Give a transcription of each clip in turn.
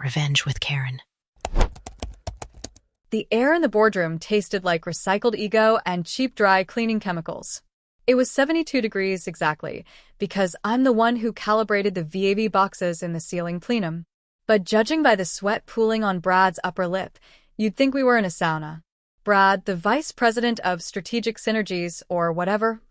Revenge with Karen. The air in the boardroom tasted like recycled ego and cheap dry cleaning chemicals. It was 72 degrees exactly, because I'm the one who calibrated the VAV boxes in the ceiling plenum. But judging by the sweat pooling on Brad's upper lip, you'd think we were in a sauna. Brad, the vice president of strategic synergies, or whatever,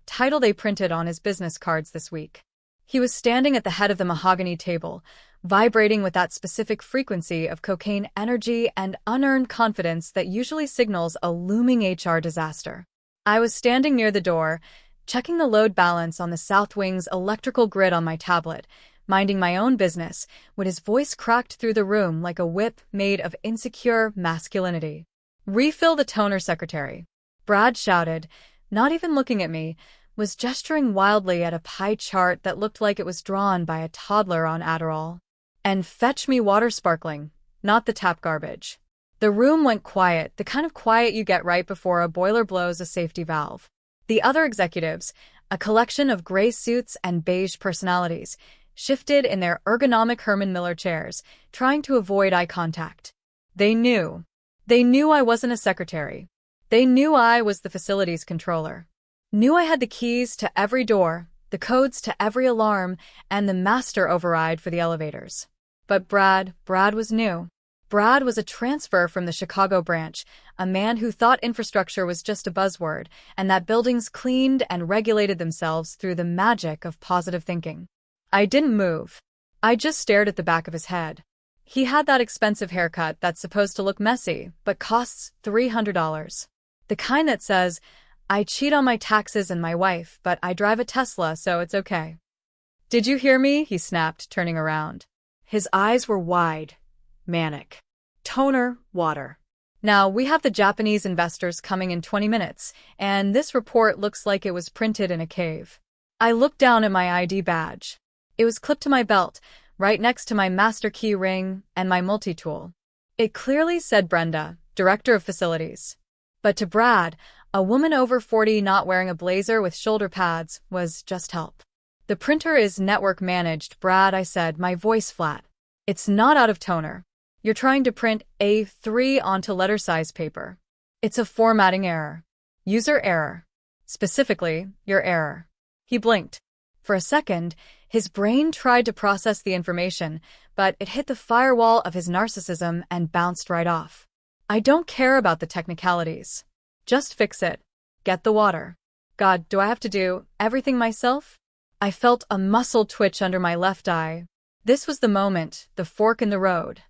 title they printed on his business cards this week. He was standing at the head of the mahogany table, vibrating with that specific frequency of cocaine energy and unearned confidence that usually signals a looming HR disaster. I was standing near the door, checking the load balance on the South Wing's electrical grid on my tablet, minding my own business, when his voice cracked through the room like a whip made of insecure masculinity. "Refill the toner, secretary." Brad shouted, not even looking at me, was gesturing wildly at a pie chart that looked like it was drawn by a toddler on Adderall. "And fetch me water sparkling, not the tap garbage." The room went quiet, the kind of quiet you get right before a boiler blows a safety valve. The other executives, a collection of gray suits and beige personalities, shifted in their ergonomic Herman Miller chairs, trying to avoid eye contact. They knew. They knew I wasn't a secretary. They knew I was the facilities controller. Knew I had the keys to every door, the codes to every alarm, and the master override for the elevators. But Brad was new. Brad was a transfer from the Chicago branch, a man who thought infrastructure was just a buzzword, and that buildings cleaned and regulated themselves through the magic of positive thinking. I didn't move. I just stared at the back of his head. He had that expensive haircut that's supposed to look messy, but costs $300. The kind that says, "I cheat on my taxes and my wife, but I drive a Tesla, so it's okay." "Did you hear me?" he snapped, turning around. His eyes were wide, manic. "Toner, water. Now, we have the Japanese investors coming in 20 minutes, and this report looks like it was printed in a cave." I looked down at my ID badge. It was clipped to my belt, right next to my master key ring and my multi-tool. It clearly said Brenda, Director of Facilities. But to Brad, a woman over 40 not wearing a blazer with shoulder pads was just help. "The printer is network managed, Brad," I said, my voice flat. "It's not out of toner. You're trying to print A3 onto letter-size paper. It's a formatting error. User error. Specifically, your error." He blinked. For a second, his brain tried to process the information, but it hit the firewall of his narcissism and bounced right off. "I don't care about the technicalities. Just fix it. Get the water." God, do I have to do everything myself? I felt a muscle twitch under my left eye. This was the moment, the fork in the road.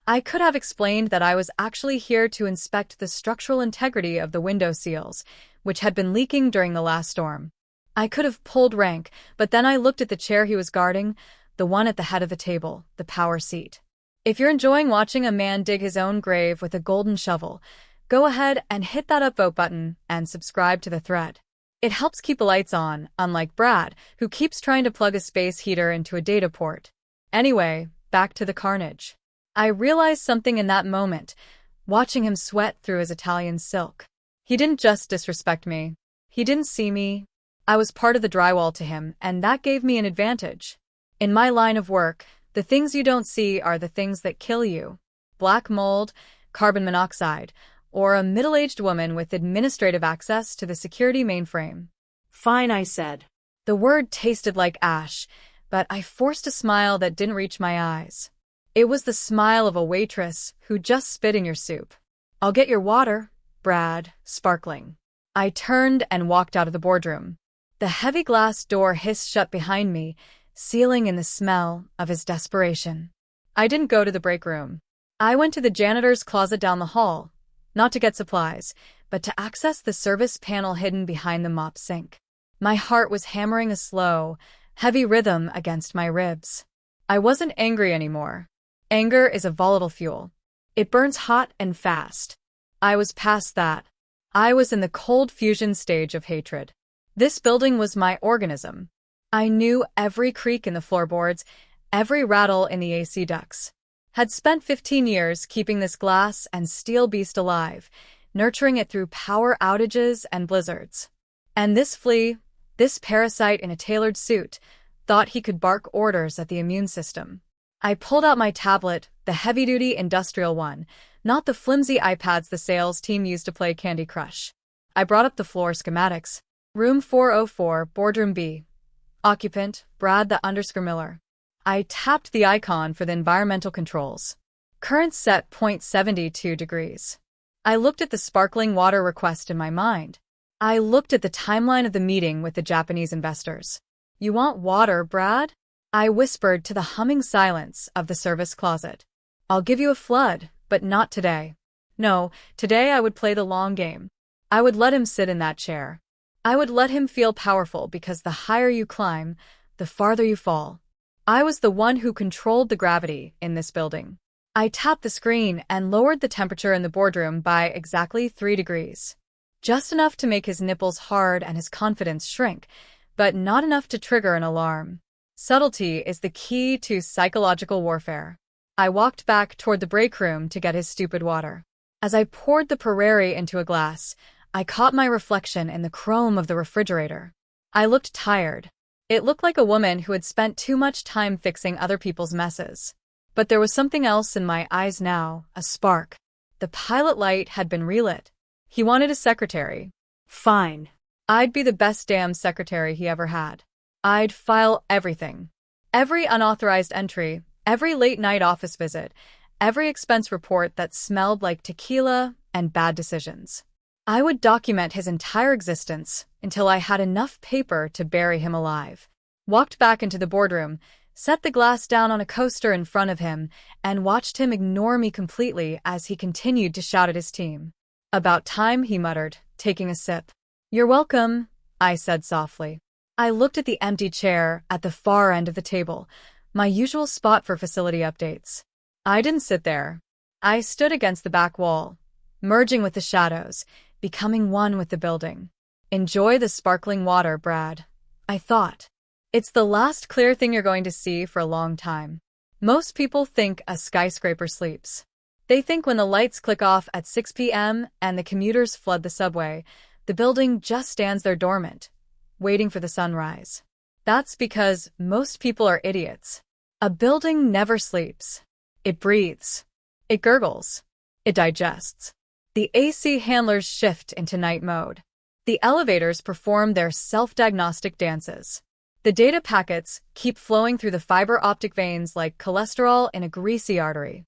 I could have explained that I was actually here to inspect the structural integrity of the window seals, which had been leaking during the last storm. I could have pulled rank, but then I looked at the chair he was guarding, the one at the head of the table, the power seat. If you're enjoying watching a man dig his own grave with a golden shovel, go ahead and hit that upvote button and subscribe to the thread. It helps keep the lights on, unlike Brad, who keeps trying to plug a space heater into a data port. Anyway, back to the carnage. I realized something in that moment, watching him sweat through his Italian silk. He didn't just disrespect me. He didn't see me. I was part of the drywall to him, and that gave me an advantage. In my line of work, the things you don't see are the things that kill you. Black mold, carbon monoxide, or a middle-aged woman with administrative access to the security mainframe. "Fine," I said. The word tasted like ash, but I forced a smile that didn't reach my eyes. It was the smile of a waitress who just spit in your soup. "I'll get your water, Brad, sparkling." I turned and walked out of the boardroom. The heavy glass door hissed shut behind me, sealing in the smell of his desperation. I didn't go to the break room. I went to the janitor's closet down the hall, not to get supplies, but to access the service panel hidden behind the mop sink. My heart was hammering a slow, heavy rhythm against my ribs. I wasn't angry anymore. Anger is a volatile fuel. It burns hot and fast. I was past that. I was in the cold fusion stage of hatred. This building was my organism. I knew every creak in the floorboards, every rattle in the AC ducts. Had spent 15 years keeping this glass and steel beast alive, nurturing it through power outages and blizzards. And this flea, this parasite in a tailored suit, thought he could bark orders at the immune system. I pulled out my tablet, the heavy-duty industrial one, not the flimsy iPads the sales team used to play Candy Crush. I brought up the floor schematics. Room 404, Boardroom B. Occupant, Brad the _ Miller. I tapped the icon for the environmental controls. Current set .72 degrees. I looked at the sparkling water request in my mind. I looked at the timeline of the meeting with the Japanese investors. You want water, Brad? I whispered to the humming silence of the service closet. I'll give you a flood, but not today. No, today I would play the long game. I would let him sit in that chair. I would let him feel powerful because the higher you climb, the farther you fall. I was the one who controlled the gravity in this building. I tapped the screen and lowered the temperature in the boardroom by exactly 3 degrees. Just enough to make his nipples hard and his confidence shrink, but not enough to trigger an alarm. Subtlety is the key to psychological warfare. I walked back toward the break room to get his stupid water. As I poured the Perrier into a glass, I caught my reflection in the chrome of the refrigerator. I looked tired. It looked like a woman who had spent too much time fixing other people's messes. But there was something else in my eyes now, a spark. The pilot light had been relit. He wanted a secretary. Fine. I'd be the best damn secretary he ever had. I'd file everything. Every unauthorized entry, every late-night office visit, every expense report that smelled like tequila and bad decisions. I would document his entire existence until I had enough paper to bury him alive. Walked back into the boardroom, set the glass down on a coaster in front of him, and watched him ignore me completely as he continued to shout at his team. About time, he muttered, taking a sip. You're welcome, I said softly. I looked at the empty chair at the far end of the table, my usual spot for facility updates. I didn't sit there. I stood against the back wall, merging with the shadows, becoming one with the building. Enjoy the sparkling water, Brad, I thought. It's the last clear thing you're going to see for a long time. Most people think a skyscraper sleeps. They think when the lights click off at 6 p.m. and the commuters flood the subway, the building just stands there dormant, waiting for the sunrise. That's because most people are idiots. A building never sleeps. It breathes. It gurgles. It digests. The AC handlers shift into night mode. The elevators perform their self-diagnostic dances. The data packets keep flowing through the fiber optic veins like cholesterol in a greasy artery.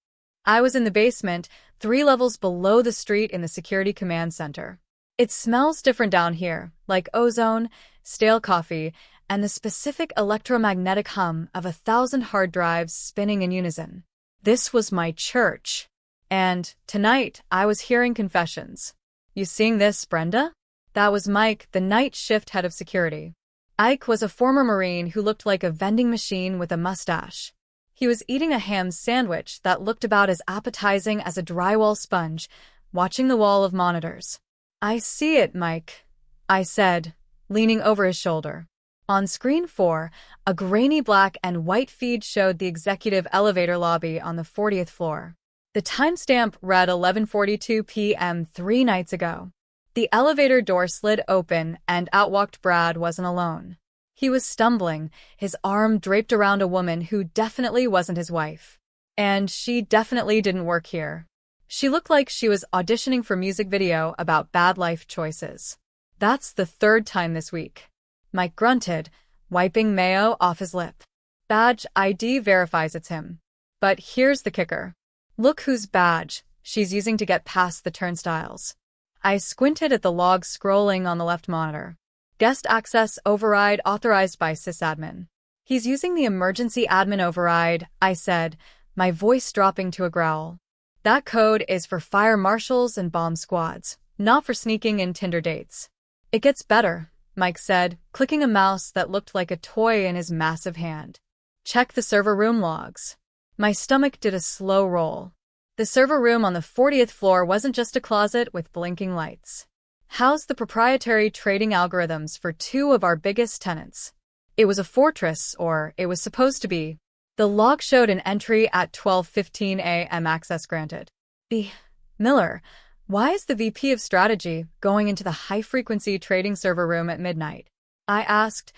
I was in the basement, 3 levels below the street in the security command center. It smells different down here, like ozone, stale coffee, and the specific electromagnetic hum of 1,000 hard drives spinning in unison. This was my church. And tonight, I was hearing confessions. You seeing this, Brenda? That was Mike, the night shift head of security. Ike was a former Marine who looked like a vending machine with a mustache. He was eating a ham sandwich that looked about as appetizing as a drywall sponge, watching the wall of monitors. I see it, Mike, I said, leaning over his shoulder. On screen 4, a grainy black and white feed showed the executive elevator lobby on the 40th floor. The timestamp read 11:42 p.m. 3 nights ago. The elevator door slid open and out walked Brad. Wasn't alone. He was stumbling, his arm draped around a woman who definitely wasn't his wife. And she definitely didn't work here. She looked like she was auditioning for a music video about bad life choices. That's the 3rd time this week. Mike grunted, wiping mayo off his lip. Badge ID verifies it's him. But here's the kicker. Look whose badge she's using to get past the turnstiles. I squinted at the log scrolling on the left monitor. Guest access override authorized by sysadmin. He's using the emergency admin override, I said, my voice dropping to a growl. That code is for fire marshals and bomb squads, not for sneaking in Tinder dates. It gets better, Mike said, clicking a mouse that looked like a toy in his massive hand. Check the server room logs. My stomach did a slow roll. The server room on the 40th floor wasn't just a closet with blinking lights. Housed the proprietary trading algorithms for 2 of our biggest tenants. It was a fortress, or it was supposed to be. The log showed an entry at 12:15 a.m. access granted. B. Miller, why is the VP of strategy going into the high-frequency trading server room at midnight? I asked,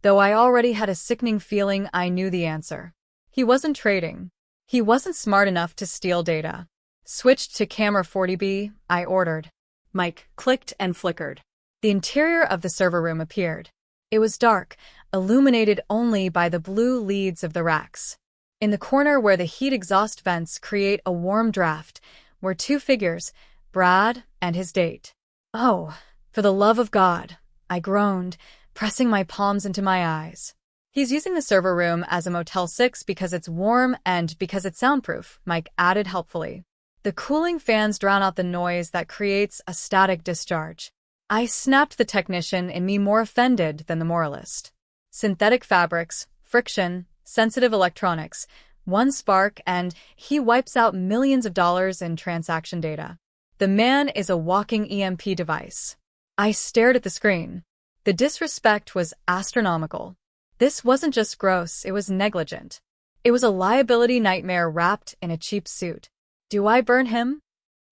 though I already had a sickening feeling I knew the answer. He wasn't trading. He wasn't smart enough to steal data. Switched to camera 40B, I ordered. Mike clicked and flickered. The interior of the server room appeared. It was dark, illuminated only by the blue leads of the racks. In the corner where the heat exhaust vents create a warm draft were two figures, Brad and his date. Oh, for the love of God, I groaned, pressing my palms into my eyes. He's using the server room as a Motel 6 because it's warm and because it's soundproof, Mike added helpfully. The cooling fans drown out the noise that creates a static discharge. I snapped the technician in me more offended than the moralist. Synthetic fabrics, friction, sensitive electronics, one spark, and he wipes out millions of dollars in transaction data. The man is a walking EMP device. I stared at the screen. The disrespect was astronomical. This wasn't just gross, it was negligent. It was a liability nightmare wrapped in a cheap suit. Do I burn him?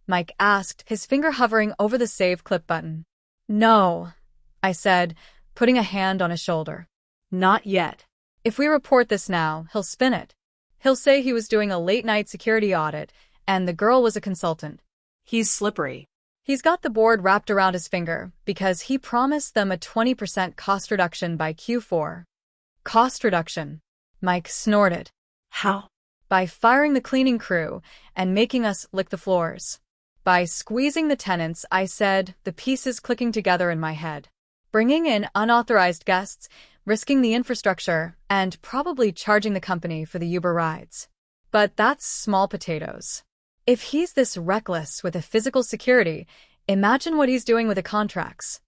Mike asked, his finger hovering over the save clip button. No, I said, putting a hand on his shoulder. Not yet. If we report this now, he'll spin it. He'll say he was doing a late-night security audit, and the girl was a consultant. He's slippery. He's got the board wrapped around his finger because he promised them a 20% cost reduction by Q4. Cost reduction. Mike snorted. How? By firing the cleaning crew and making us lick the floors. By squeezing the tenants, I said, the pieces clicking together in my head. Bringing in unauthorized guests, risking the infrastructure, and probably charging the company for the Uber rides. But that's small potatoes. If he's this reckless with a physical security, imagine what he's doing with the contracts.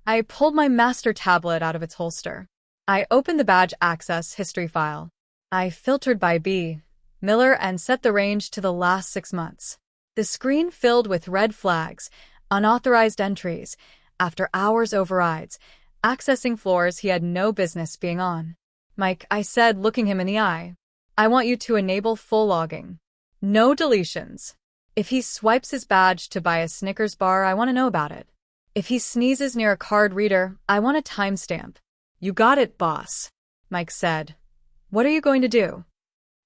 I pulled my master tablet out of its holster. I opened the badge access history file. I filtered by B. Miller and set the range to the last 6 months. The screen filled with red flags, unauthorized entries, after hours overrides, accessing floors he had no business being on. Mike, I said, looking him in the eye, I want you to enable full logging. No deletions. If he swipes his badge to buy a Snickers bar, I want to know about it. If he sneezes near a card reader, I want a timestamp. You got it, boss, Mike said. What are you going to do?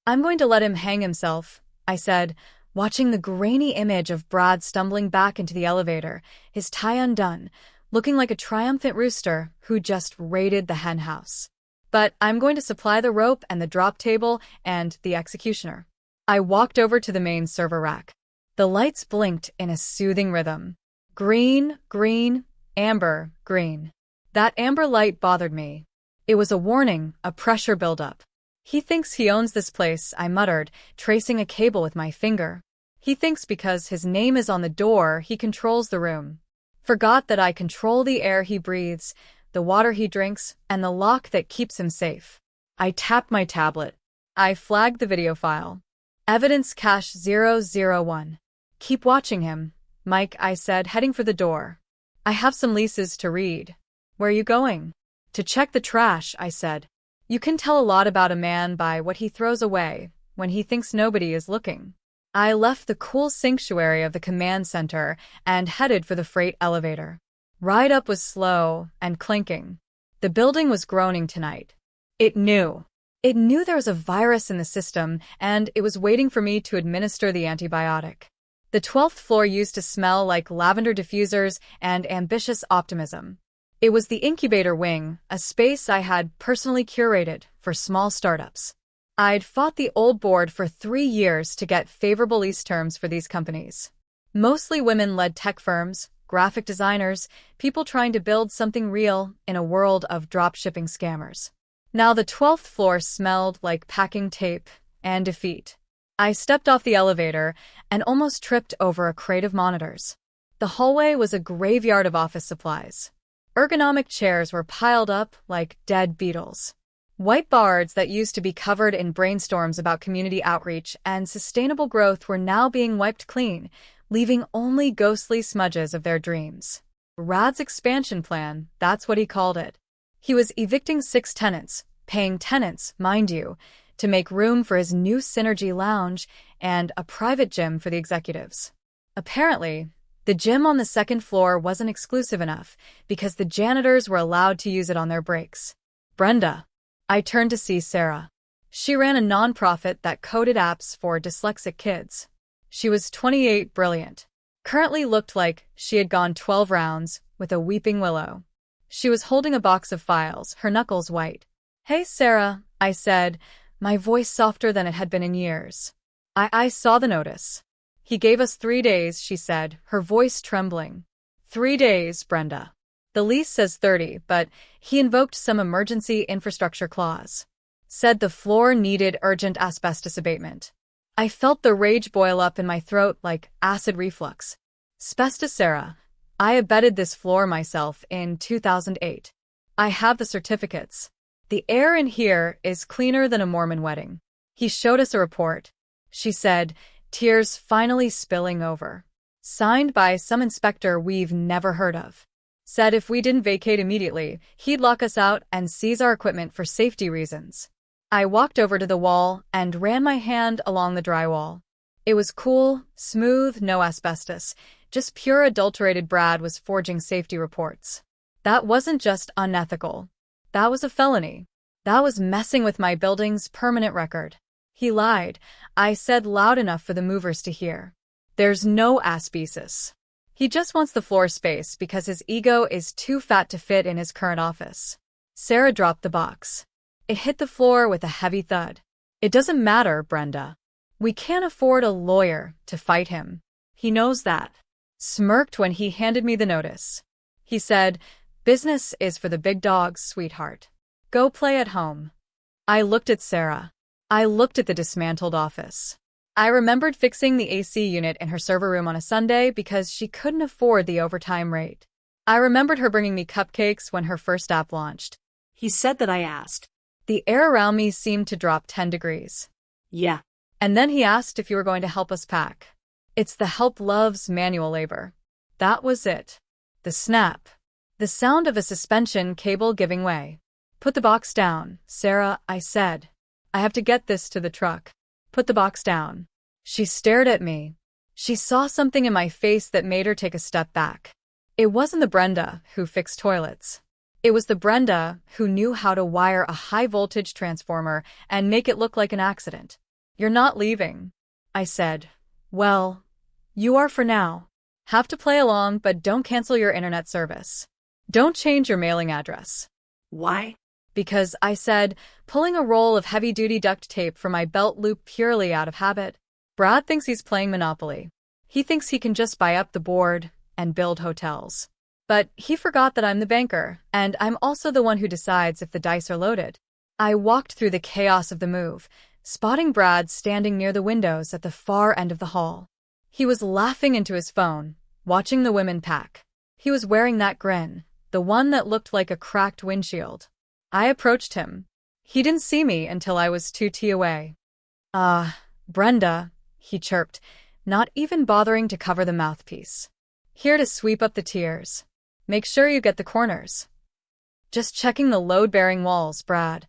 I'm going to let him hang himself, I said, watching the grainy image of Brad stumbling back into the elevator, his tie undone, looking like a triumphant rooster who just raided the hen house. But I'm going to supply the rope and the drop table and the executioner. I walked over to the main server rack. The lights blinked in a soothing rhythm. Green, green, amber, green. That amber light bothered me. It was a warning, a pressure buildup. He thinks he owns this place, I muttered, tracing a cable with my finger. He thinks because his name is on the door, he controls the room. Forgot that I control the air he breathes, the water he drinks, and the lock that keeps him safe. I tapped my tablet. I flagged the video file. Evidence cache 001. Keep watching him, Mike, I said, heading for the door. I have some leases to read. Where are you going? To check the trash, I said. You can tell a lot about a man by what he throws away when he thinks nobody is looking. I left the cool sanctuary of the command center and headed for the freight elevator. Ride up was slow and clinking. The building was groaning tonight. It knew. It knew there was a virus in the system, and it was waiting for me to administer the antibiotic. The 12th floor used to smell like lavender diffusers and ambitious optimism. It was the incubator wing, a space I had personally curated for small startups. I'd fought the old board for 3 years to get favorable lease terms for these companies. Mostly women-led tech firms, graphic designers, people trying to build something real in a world of drop-shipping scammers. Now the 12th floor smelled like packing tape and defeat. I stepped off the elevator and almost tripped over a crate of monitors. The hallway was a graveyard of office supplies. Ergonomic chairs were piled up like dead beetles. Whiteboards that used to be covered in brainstorms about community outreach and sustainable growth were now being wiped clean, leaving only ghostly smudges of their dreams. Rad's expansion plan, that's what he called it. He was evicting 6 tenants, paying tenants, mind you, to make room for his new Synergy lounge and a private gym for the executives. Apparently, the gym on the 2nd floor wasn't exclusive enough because the janitors were allowed to use it on their breaks. Brenda. I turned to see Sarah. She ran a nonprofit that coded apps for dyslexic kids. She was 28, brilliant. Currently looked like she had gone 12 rounds with a weeping willow. She was holding a box of files, her knuckles white. "Hey, Sarah," I said, my voice softer than it had been in years. I saw the notice. "He gave us 3 days," she said, her voice trembling. 3 days, Brenda. The lease says 30, but he invoked some emergency infrastructure clause. Said the floor needed urgent asbestos abatement. I felt the rage boil up in my throat like acid reflux. Asbestos, Sarah. I abetted this floor myself in 2008. I have the certificates. The air in here is cleaner than a Mormon wedding. He showed us a report. She said, tears finally spilling over. Signed by some inspector we've never heard of. Said if we didn't vacate immediately, he'd lock us out and seize our equipment for safety reasons. I walked over to the wall and ran my hand along the drywall. It was cool, smooth, no asbestos, just pure adulterated. Brad was forging safety reports. That wasn't just unethical. That was a felony. That was messing with my building's permanent record. He lied, I said loud enough for the movers to hear. There's no asbestos. He just wants the floor space because his ego is too fat to fit in his current office. Sarah dropped the box. It hit the floor with a heavy thud. It doesn't matter, Brenda. We can't afford a lawyer to fight him. He knows that. Smirked when he handed me the notice. He said, business is for the big dogs, sweetheart. Go play at home. I looked at Sarah. I looked at the dismantled office. I remembered fixing the AC unit in her server room on a Sunday because she couldn't afford the overtime rate. I remembered her bringing me cupcakes when her first app launched. He said that, I asked. The air around me seemed to drop 10 degrees. Yeah. And then he asked if you were going to help us pack. It's the help loves manual labor. That was it. The snap. The sound of a suspension cable giving way. Put the box down, Sarah, I said. I have to get this to the truck. Put the box down. She stared at me. She saw something in my face that made her take a step back. It wasn't the Brenda who fixed toilets. It was the Brenda who knew how to wire a high-voltage transformer and make it look like an accident. You're not leaving, I said. Well, you are for now. Have to play along, but don't cancel your internet service. Don't change your mailing address. Why? Because, I said, pulling a roll of heavy-duty duct tape from my belt loop purely out of habit. Brad thinks he's playing Monopoly. He thinks he can just buy up the board and build hotels. But he forgot that I'm the banker, and I'm also the one who decides if the dice are loaded. I walked through the chaos of the move, spotting Brad standing near the windows at the far end of the hall. He was laughing into his phone, watching the women pack. He was wearing that grin, the one that looked like a cracked windshield. I approached him. He didn't see me until I was 2 feet away. Brenda, he chirped, not even bothering to cover the mouthpiece. Here to sweep up the tears. Make sure you get the corners. Just checking the load-bearing walls, Brad,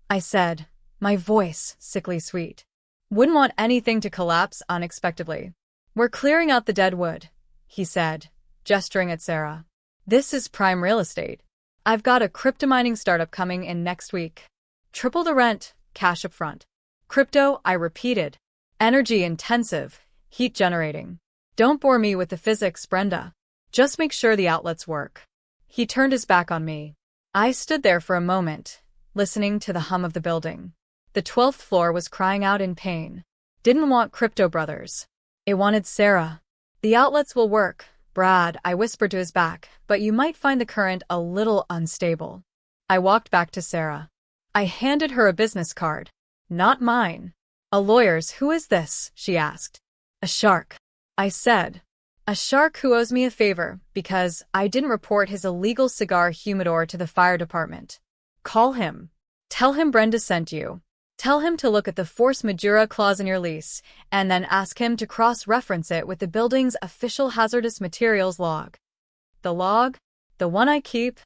I said, my voice sickly sweet. Wouldn't want anything to collapse unexpectedly. We're clearing out the dead wood, he said, gesturing at Sarah. This is prime real estate. I've got a crypto mining startup coming in next week. Triple the rent, cash up front. Crypto, I repeated. Energy intensive, heat generating. Don't bore me with the physics, Brenda. Just make sure the outlets work. He turned his back on me. I stood there for a moment, listening to the hum of the building. The 12th floor was crying out in pain. Didn't want Crypto Brothers. It wanted Sarah. The outlets will work, Brad, I whispered to his back, but you might find the current a little unstable. I walked back to Sarah. I handed her a business card. Not mine. A lawyer's. Who is this? She asked. A shark, I said. A shark who owes me a favor because I didn't report his illegal cigar humidor to the fire department. Call him. Tell him Brenda sent you. Tell him to look at the force majeure clause in your lease, and then ask him to cross-reference it with the building's official hazardous materials log. The log? The one I keep?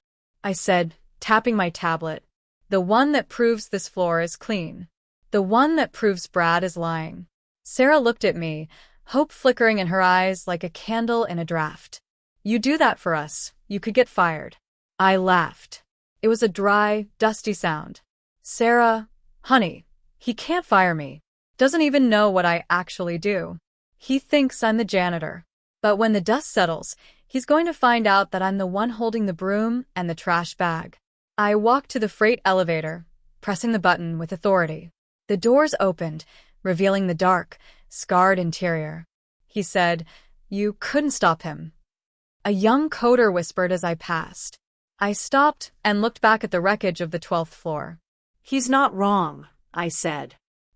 I said, tapping my tablet. The one that proves this floor is clean. The one that proves Brad is lying. Sarah looked at me, hope flickering in her eyes like a candle in a draft. You do that for us, you could get fired. I laughed. It was a dry, dusty sound. Sarah, honey, He can't fire me. Doesn't even know what I actually do. He thinks I'm the janitor. But when the dust settles, he's going to find out that I'm the one holding the broom and the trash bag. I walked to the freight elevator, pressing the button with authority. The doors opened, revealing the dark, scarred interior. He said, "You couldn't stop him." A young coder whispered as I passed. I stopped and looked back at the wreckage of the 12th floor. He's not wrong, I said.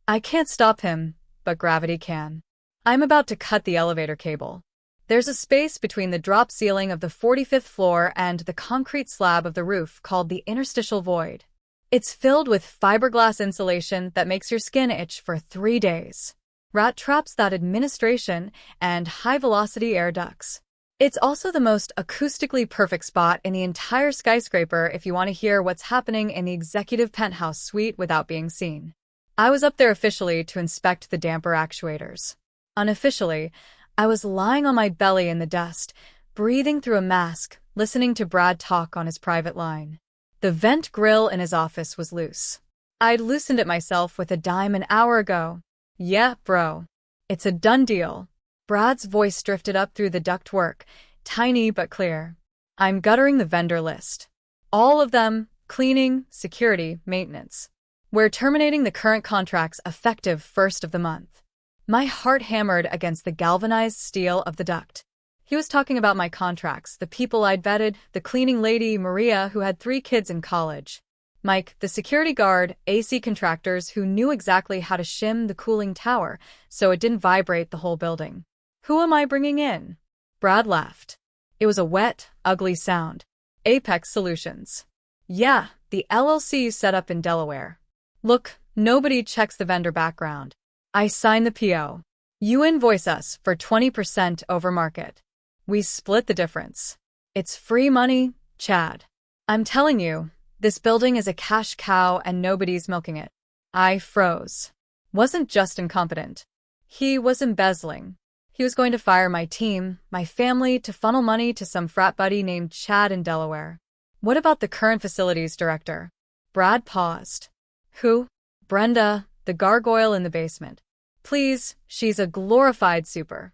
I can't stop him, but gravity can. I'm about to cut the elevator cable. There's a space between the drop ceiling of the 45th floor and the concrete slab of the roof called the interstitial void. It's filled with fiberglass insulation that makes your skin itch for 3 days. Rat traps, that administration, and high-velocity air ducts. It's also the most acoustically perfect spot in the entire skyscraper if you want to hear what's happening in the executive penthouse suite without being seen. I was up there officially to inspect the damper actuators. Unofficially, I was lying on my belly in the dust, breathing through a mask, listening to Brad talk on his private line. The vent grill in his office was loose. I'd loosened it myself with a dime an hour ago. "Yeah, bro. It's a done deal." Brad's voice drifted up through the ductwork, tiny but clear. "I'm guttering the vendor list. All of them, cleaning, security, maintenance. We're terminating the current contracts effective 1st of the month." My heart hammered against the galvanized steel of the duct. He was talking about my contracts, the people I'd vetted, the cleaning lady, Maria, who had 3 kids in college. Mike, the security guard, AC contractors who knew exactly how to shim the cooling tower so it didn't vibrate the whole building. Who am I bringing in? Brad laughed. It was a wet, ugly sound. Apex Solutions. Yeah, the LLC you set up in Delaware. Look, nobody checks the vendor background. I sign the PO. You invoice us for 20% over market. We split the difference. It's free money, Chad. I'm telling you, this building is a cash cow and nobody's milking it. I froze. Wasn't just incompetent. He was embezzling. He was going to fire my team, my family, to funnel money to some frat buddy named Chad in Delaware. What about the current facilities director? Brad paused. Who? Brenda, the gargoyle in the basement. Please, she's a glorified super.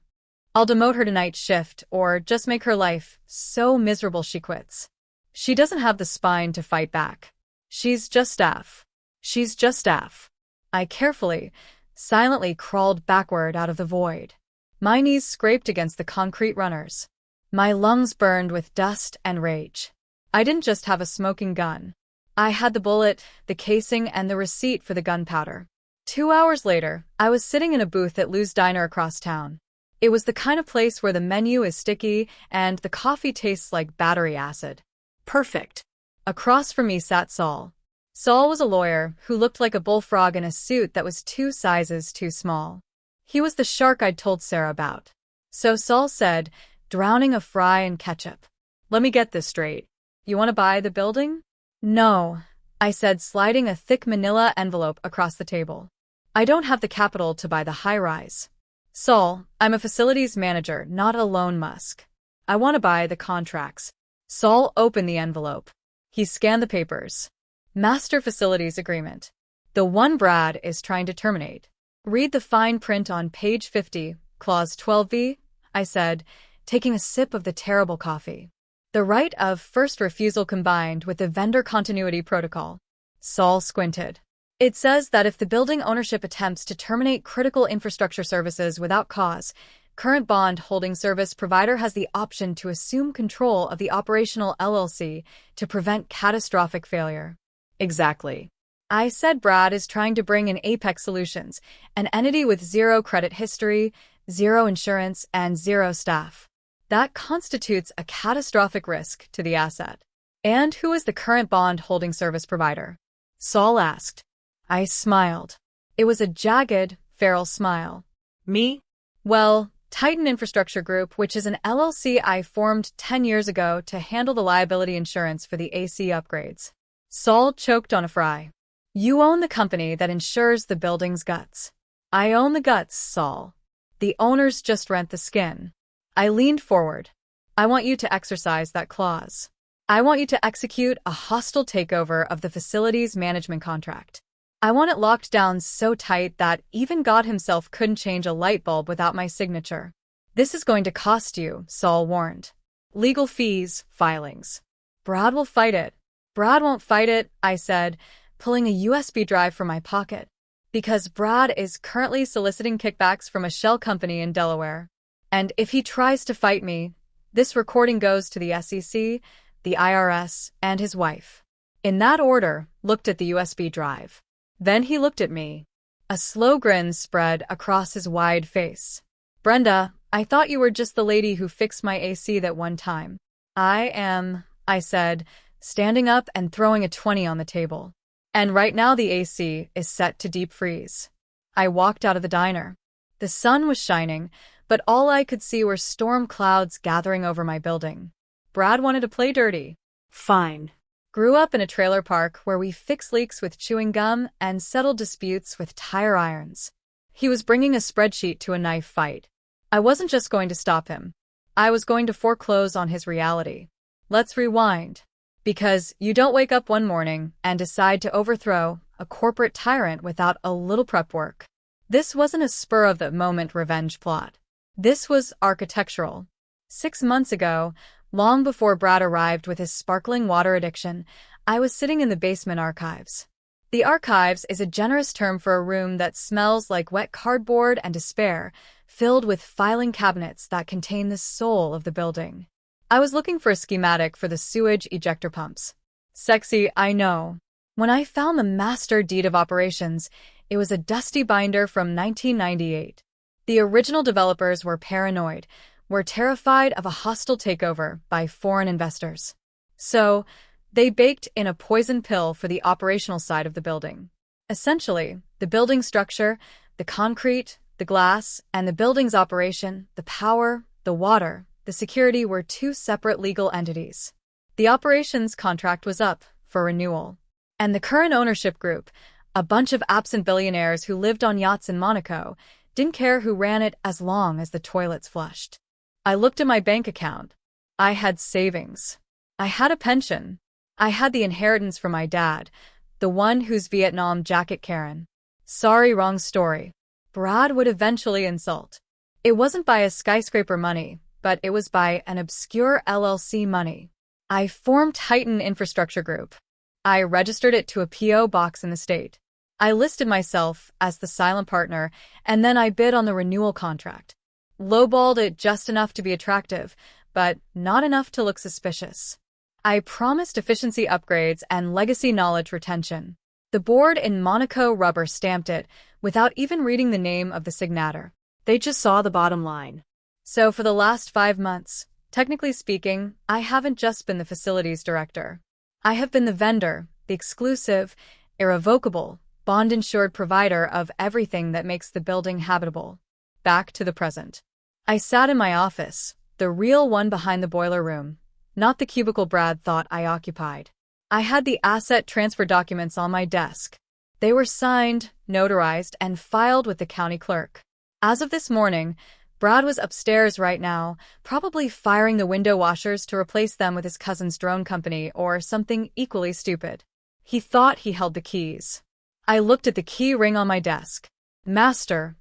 I'll demote her to night shift or just make her life so miserable she quits. She doesn't have the spine to fight back. She's just staff. She's just staff. I carefully, silently crawled backward out of the void. My knees scraped against the concrete runners. My lungs burned with dust and rage. I didn't just have a smoking gun. I had the bullet, the casing, and the receipt for the gunpowder. 2 hours later, I was sitting in a booth at Lou's Diner across town. It was the kind of place where the menu is sticky and the coffee tastes like battery acid. Perfect. Across from me sat Saul. Saul was a lawyer who looked like a bullfrog in a suit that was 2 sizes too small. He was the shark I'd told Sarah about. So Saul said, drowning a fry in ketchup. Let me get this straight. You want to buy the building? No, I said, sliding a thick manila envelope across the table. I don't have the capital to buy the high-rise. Saul, I'm a facilities manager, not a lone Musk. I want to buy the contracts. Saul opened the envelope. He scanned the papers. Master Facilities Agreement. The one Brad is trying to terminate. Read the fine print on page 50, clause 12V, I said, taking a sip of the terrible coffee. The right of first refusal combined with the vendor continuity protocol. Saul squinted. It says that if the building ownership attempts to terminate critical infrastructure services without cause, current bond holding service provider has the option to assume control of the operational LLC to prevent catastrophic failure. Exactly. I said. Brad is trying to bring in Apex Solutions, an entity with 0 credit history, 0 insurance, and 0 staff. That constitutes a catastrophic risk to the asset. And who is the current bond holding service provider? Saul asked. I smiled. It was a jagged, feral smile. Me? Well, Titan Infrastructure Group, which is an LLC I formed 10 years ago to handle the liability insurance for the AC upgrades. Saul choked on a fry. You own the company that insures the building's guts. I own the guts, Saul. The owners just rent the skin. I leaned forward. I want you to exercise that clause. I want you to execute a hostile takeover of the facilities management contract. I want it locked down so tight that even God himself couldn't change a light bulb without my signature. This is going to cost you, Saul warned. Legal fees, filings. Brad will fight it. Brad won't fight it, I said, pulling a USB drive from my pocket. Because Brad is currently soliciting kickbacks from a shell company in Delaware. And if he tries to fight me, this recording goes to the SEC, the IRS, and his wife. In that order, looked at the USB drive. Then he looked at me. A slow grin spread across his wide face. Brenda, I thought you were just the lady who fixed my AC that one time. I am, I said, standing up and throwing a 20 on the table. And right now the AC is set to deep freeze. I walked out of the diner. The sun was shining, but all I could see were storm clouds gathering over my building. Brad wanted to play dirty. Fine. Grew up in a trailer park where we fix leaks with chewing gum and settled disputes with tire irons. He was bringing a spreadsheet to a knife fight. I wasn't just going to stop him. I was going to foreclose on his reality. Let's rewind. Because you don't wake up one morning and decide to overthrow a corporate tyrant without a little prep work. This wasn't a spur-of-the-moment revenge plot. This was architectural. 6 months ago, long before Brad arrived with his sparkling water addiction, I was sitting in the basement archives. The archives is a generous term for a room that smells like wet cardboard and despair, filled with filing cabinets that contain the soul of the building. I was looking for a schematic for the sewage ejector pumps. Sexy, I know. When I found the master deed of operations, it was a dusty binder from 1998. The original developers were paranoid, were terrified of a hostile takeover by foreign investors. So, they baked in a poison pill for the operational side of the building. Essentially, the building structure, the concrete, the glass, and the building's operation, the power, the water, the security were 2 separate legal entities. The operations contract was up for renewal. And the current ownership group, a bunch of absent billionaires who lived on yachts in Monaco, didn't care who ran it as long as the toilets flushed. I looked at my bank account. I had savings. I had a pension. I had the inheritance from my dad, the one whose Vietnam jacket Karen. Sorry, wrong story. Brad would eventually insult. It wasn't by a skyscraper money, but it was by an obscure LLC money. I formed Titan Infrastructure Group. I registered it to a P.O. box in the state. I listed myself as the silent partner, and then I bid on the renewal contract. Lowballed it just enough to be attractive, but not enough to look suspicious. I promised efficiency upgrades and legacy knowledge retention. The board in Monaco rubber stamped it without even reading the name of the signator. They just saw the bottom line. So for the last 5 months, technically speaking, I haven't just been the facilities director. I have been the vendor, the exclusive, irrevocable, bond-insured provider of everything that makes the building habitable. Back to the present. I sat in my office, the real one behind the boiler room, not the cubicle Brad thought I occupied. I had the asset transfer documents on my desk. They were signed, notarized, and filed with the county clerk. As of this morning, Brad was upstairs right now, probably firing the window washers to replace them with his cousin's drone company or something equally stupid. He thought he held the keys. I looked at the key ring on my desk. Master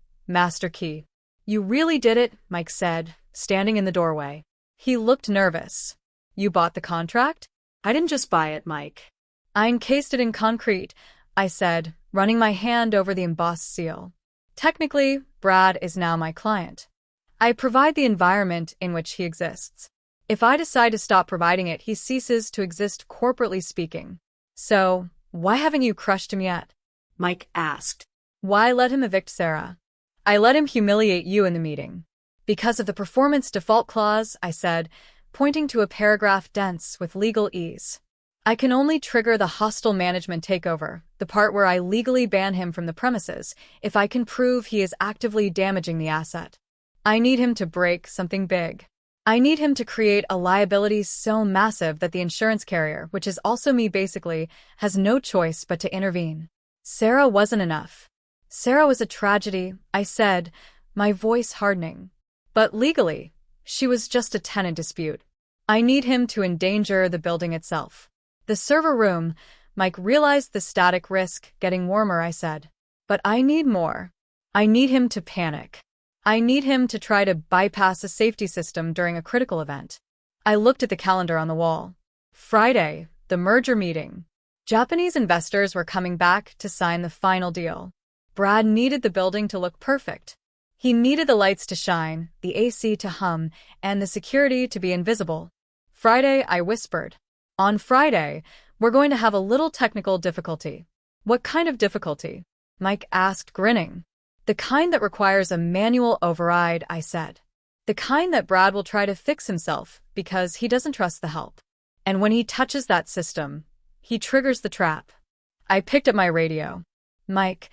key. You really did it, Mike said, standing in the doorway. He looked nervous. You bought the contract? I didn't just buy it, Mike. I encased it in concrete, I said, running my hand over the embossed seal. Technically, Brad is now my client. I provide the environment in which he exists. If I decide to stop providing it, he ceases to exist corporately speaking. So, why haven't you crushed him yet? Mike asked. Why let him evict Sarah? I let him humiliate you in the meeting. Because of the performance default clause, I said, pointing to a paragraph dense with legal ease. I can only trigger the hostile management takeover, the part where I legally ban him from the premises, if I can prove he is actively damaging the asset. I need him to break something big. I need him to create a liability so massive that the insurance carrier, which is also me basically, has no choice but to intervene. Sarah wasn't enough. Sarah was a tragedy, I said, my voice hardening. But legally, she was just a tenant dispute. I need him to endanger the building itself. The server room, Mike realized the static risk getting warmer, I said. But I need more. I need him to panic. I need him to try to bypass a safety system during a critical event. I looked at the calendar on the wall. Friday, the merger meeting. Japanese investors were coming back to sign the final deal. Brad needed the building to look perfect. He needed the lights to shine, the AC to hum, and the security to be invisible. Friday, I whispered. On Friday, we're going to have a little technical difficulty. What kind of difficulty? Mike asked, grinning. The kind that requires a manual override, I said. The kind that Brad will try to fix himself because he doesn't trust the help. And when he touches that system, he triggers the trap. I picked up my radio. Mike,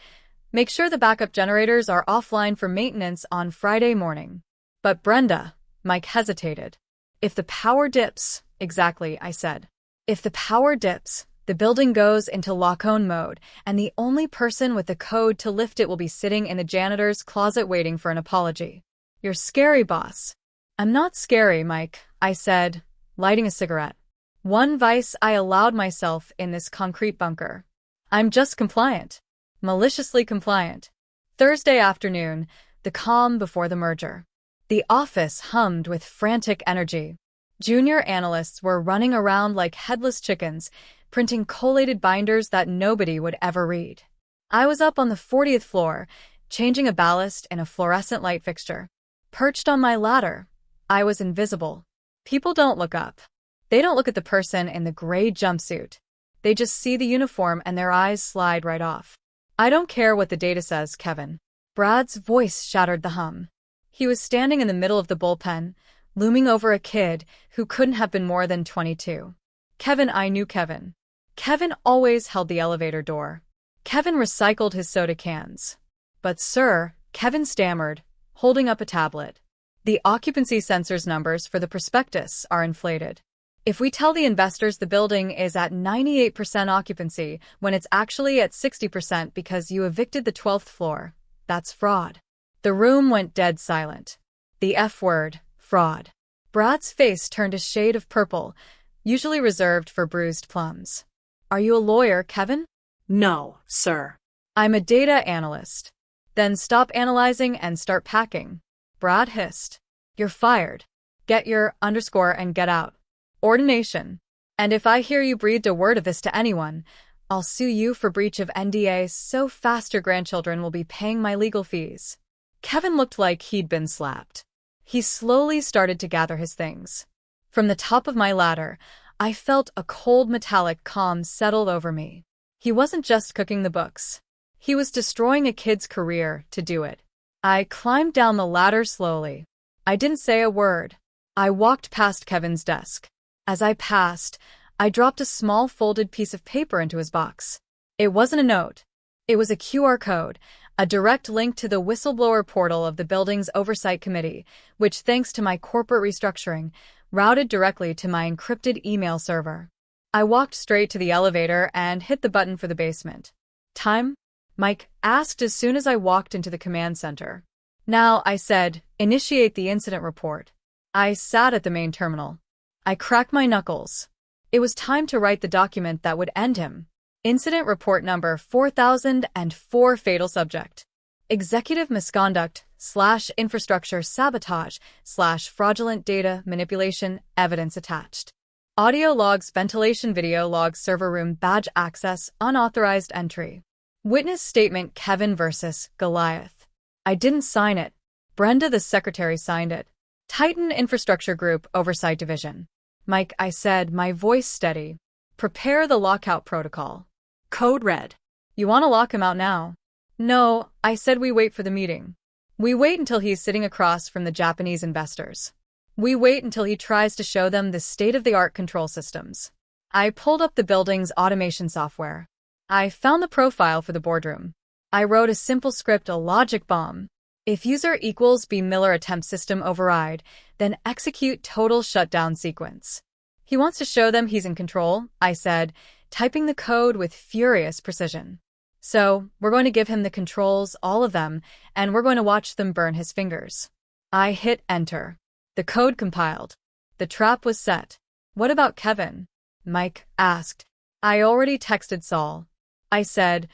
make sure the backup generators are offline for maintenance on Friday morning. But Brenda, Mike hesitated. If the power dips, exactly, I said. If the power dips, the building goes into lockout mode, and the only person with the code to lift it will be sitting in the janitor's closet waiting for an apology. You're scary, boss. I'm not scary, Mike, I said, lighting a cigarette. One vice I allowed myself in this concrete bunker. I'm just compliant. Maliciously compliant. Thursday afternoon, the calm before the merger. The office hummed with frantic energy. Junior analysts were running around like headless chickens, printing collated binders that nobody would ever read. I was up on the 40th floor, changing a ballast in a fluorescent light fixture. Perched on my ladder, I was invisible. People don't look up. They don't look at the person in the gray jumpsuit. They just see the uniform and their eyes slide right off. I don't care what the data says, Kevin. Brad's voice shattered the hum. He was standing in the middle of the bullpen, looming over a kid who couldn't have been more than 22. Kevin, I knew Kevin. Kevin always held the elevator door. Kevin recycled his soda cans. But sir, Kevin stammered, holding up a tablet. The occupancy census numbers for the prospectus are inflated. If we tell the investors the building is at 98% occupancy when it's actually at 60% because you evicted the 12th floor, that's fraud. The room went dead silent. The F word, fraud. Brad's face turned a shade of purple, usually reserved for bruised plums. Are you a lawyer, Kevin? No, sir. I'm a data analyst. Then stop analyzing and start packing. Brad hissed. You're fired. Get your _ and get out. Ordination. And if I hear you breathed a word of this to anyone, I'll sue you for breach of NDA so fast your grandchildren will be paying my legal fees. Kevin looked like he'd been slapped. He slowly started to gather his things. From the top of my ladder, I felt a cold metallic calm settle over me. He wasn't just cooking the books. He was destroying a kid's career to do it. I climbed down the ladder slowly. I didn't say a word. I walked past Kevin's desk. As I passed, I dropped a small folded piece of paper into his box. It wasn't a note. It was a QR code, a direct link to the whistleblower portal of the building's oversight committee, which, thanks to my corporate restructuring, routed directly to my encrypted email server. I walked straight to the elevator and hit the button for the basement. Time? Mike asked as soon as I walked into the command center. Now, I said, initiate the incident report. I sat at the main terminal. I cracked my knuckles. It was time to write the document that would end him. Incident report number 4004, fatal subject. Executive misconduct / infrastructure sabotage / fraudulent data manipulation, evidence attached. Audio logs, ventilation, video logs, server room, badge access, unauthorized entry. Witness statement, Kevin versus Goliath. I didn't sign it. Brenda, the secretary, signed it. Titan Infrastructure Group Oversight Division. Mike, I said, my voice steady. Prepare the lockout protocol. Code red. You want to lock him out now? No, I said we wait for the meeting. We wait until he's sitting across from the Japanese investors. We wait until he tries to show them the state-of-the-art control systems. I pulled up the building's automation software. I found the profile for the boardroom. I wrote a simple script, a logic bomb. If user equals B Miller attempt system override, then execute total shutdown sequence. He wants to show them he's in control, I said, typing the code with furious precision. So, we're going to give him the controls, all of them, and we're going to watch them burn his fingers. I hit enter. The code compiled. The trap was set. What about Kevin? Mike asked. I already texted Saul. I said,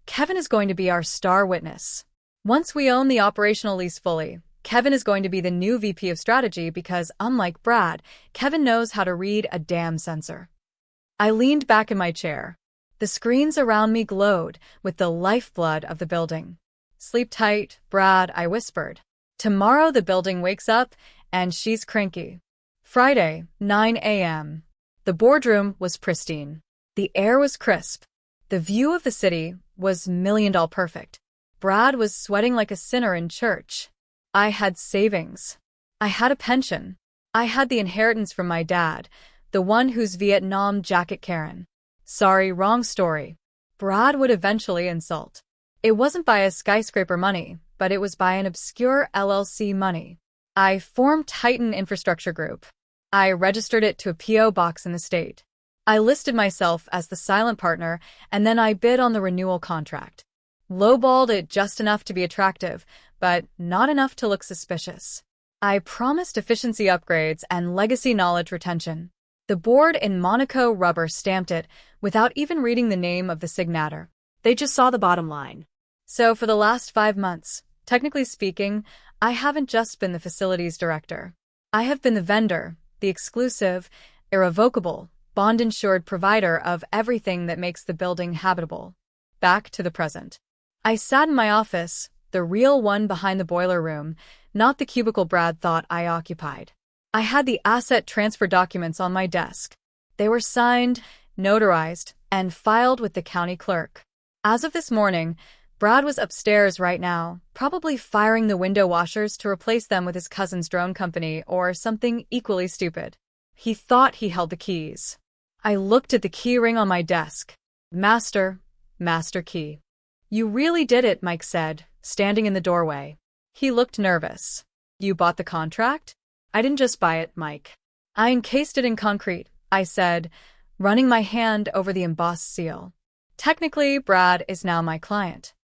Kevin is going to be our star witness. Once we own the operational lease fully, Kevin is going to be the new VP of strategy because, unlike Brad, Kevin knows how to read a damn sensor. I leaned back in my chair. The screens around me glowed with the lifeblood of the building. Sleep tight, Brad, I whispered. Tomorrow the building wakes up and she's cranky. Friday, 9 a.m. The boardroom was pristine. The air was crisp. The view of the city was million-dollar perfect. Brad was sweating like a sinner in church. I had savings. I had a pension. I had the inheritance from my dad, the one whose Vietnam jacket Karen. Sorry, wrong story. Brad would eventually insult. It wasn't by a skyscraper money, but it was by an obscure LLC money. I formed Titan Infrastructure Group. I registered it to a P.O. box in the state. I listed myself as the silent partner, and then I bid on the renewal contract. Lowballed it just enough to be attractive, but not enough to look suspicious. I promised efficiency upgrades and legacy knowledge retention. The board in Monaco rubber stamped it without even reading the name of the signator. They just saw the bottom line. So for the last 5 months, technically speaking, I haven't just been the facilities director. I have been the vendor, the exclusive, irrevocable, bond-insured provider of everything that makes the building habitable. Back to the present. I sat in my office, the real one behind the boiler room, not the cubicle Brad thought I occupied. I had the asset transfer documents on my desk. They were signed, notarized, and filed with the county clerk. As of this morning, Brad was upstairs right now, probably firing the window washers to replace them with his cousin's drone company or something equally stupid. He thought he held the keys. I looked at the key ring on my desk. Master key. You really did it, Mike said, standing in the doorway. He looked nervous. You bought the contract? I didn't just buy it, Mike. I encased it in concrete, I said, running my hand over the embossed seal. Technically, Brad is now my client.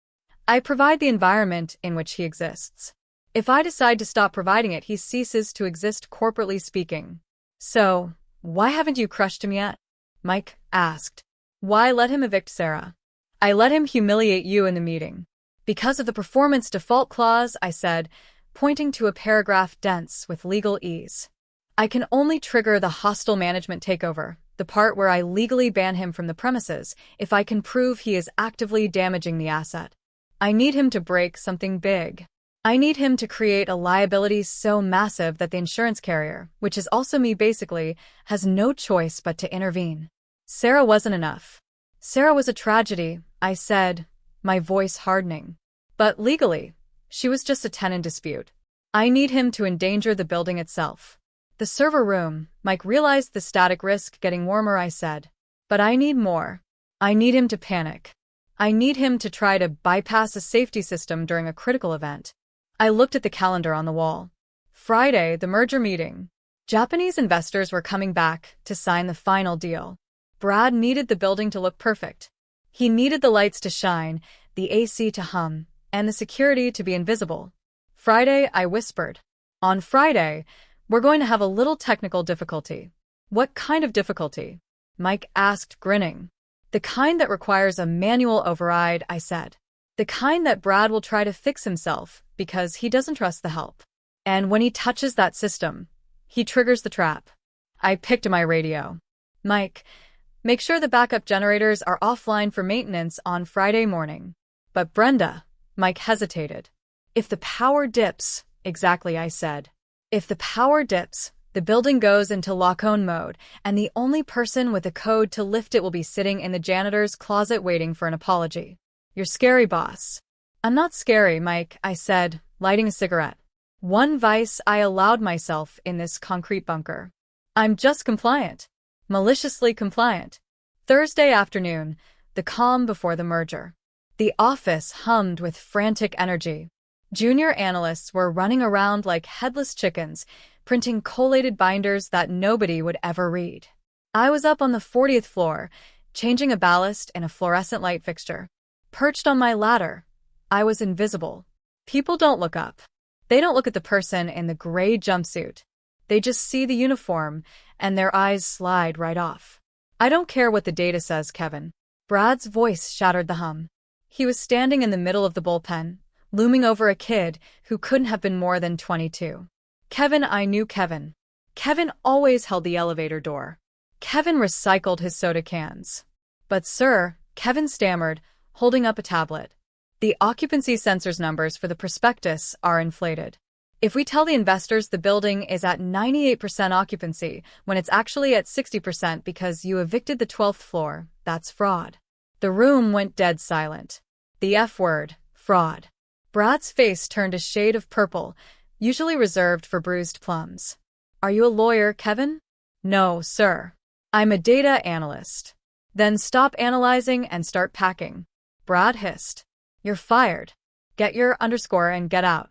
I provide the environment in which he exists. If I decide to stop providing it, he ceases to exist corporately speaking. So, why haven't you crushed him yet? Mike asked. Why let him evict Sarah? I let him humiliate you in the meeting. Because of the performance default clause, I said, pointing to a paragraph dense with legal ease. I can only trigger the hostile management takeover, the part where I legally ban him from the premises, if I can prove he is actively damaging the asset. I need him to break something big. I need him to create a liability so massive that the insurance carrier, which is also me basically, has no choice but to intervene. Sarah wasn't enough. Sarah was a tragedy, I said, my voice hardening. But legally, she was just a tenant dispute. I need him to endanger the building itself. The server room, Mike realized the static risk getting warmer, I said. But I need more. I need him to panic. I need him to try to bypass a safety system during a critical event. I looked at the calendar on the wall. Friday, the merger meeting. Japanese investors were coming back to sign the final deal. Brad needed the building to look perfect. He needed the lights to shine, the AC to hum, and the security to be invisible. Friday, I whispered. On Friday, we're going to have a little technical difficulty. What kind of difficulty? Mike asked, grinning. The kind that requires a manual override, I said. The kind that Brad will try to fix himself because he doesn't trust the help. And when he touches that system, he triggers the trap. I picked my radio. Mike, make sure the backup generators are offline for maintenance on Friday morning. But Brenda, Mike hesitated. If the power dips, exactly, I said. If the power dips, the building goes into lockout mode, and the only person with a code to lift it will be sitting in the janitor's closet waiting for an apology. You're scary, boss. I'm not scary, Mike, I said, lighting a cigarette. One vice I allowed myself in this concrete bunker. I'm just compliant. Maliciously compliant. Thursday afternoon, the calm before the merger. The office hummed with frantic energy. Junior analysts were running around like headless chickens, printing collated binders that nobody would ever read. I was up on the 40th floor, changing a ballast in a fluorescent light fixture. Perched on my ladder, I was invisible. People don't look up. They don't look at the person in the gray jumpsuit. They just see the uniform, and their eyes slide right off. I don't care what the data says, Kevin. Brad's voice shattered the hum. He was standing in the middle of the bullpen, looming over a kid who couldn't have been more than 22. Kevin, I knew Kevin. Kevin always held the elevator door. Kevin recycled his soda cans. But sir, Kevin stammered, holding up a tablet. The occupancy census numbers for the prospectus are inflated. If we tell the investors the building is at 98% occupancy when it's actually at 60% because you evicted the 12th floor, that's fraud. The room went dead silent. The F word, fraud. Brad's face turned a shade of purple, usually reserved for bruised plums. Are you a lawyer, Kevin? No, sir. I'm a data analyst. Then stop analyzing and start packing. Brad hissed. You're fired. Get your underscore and get out.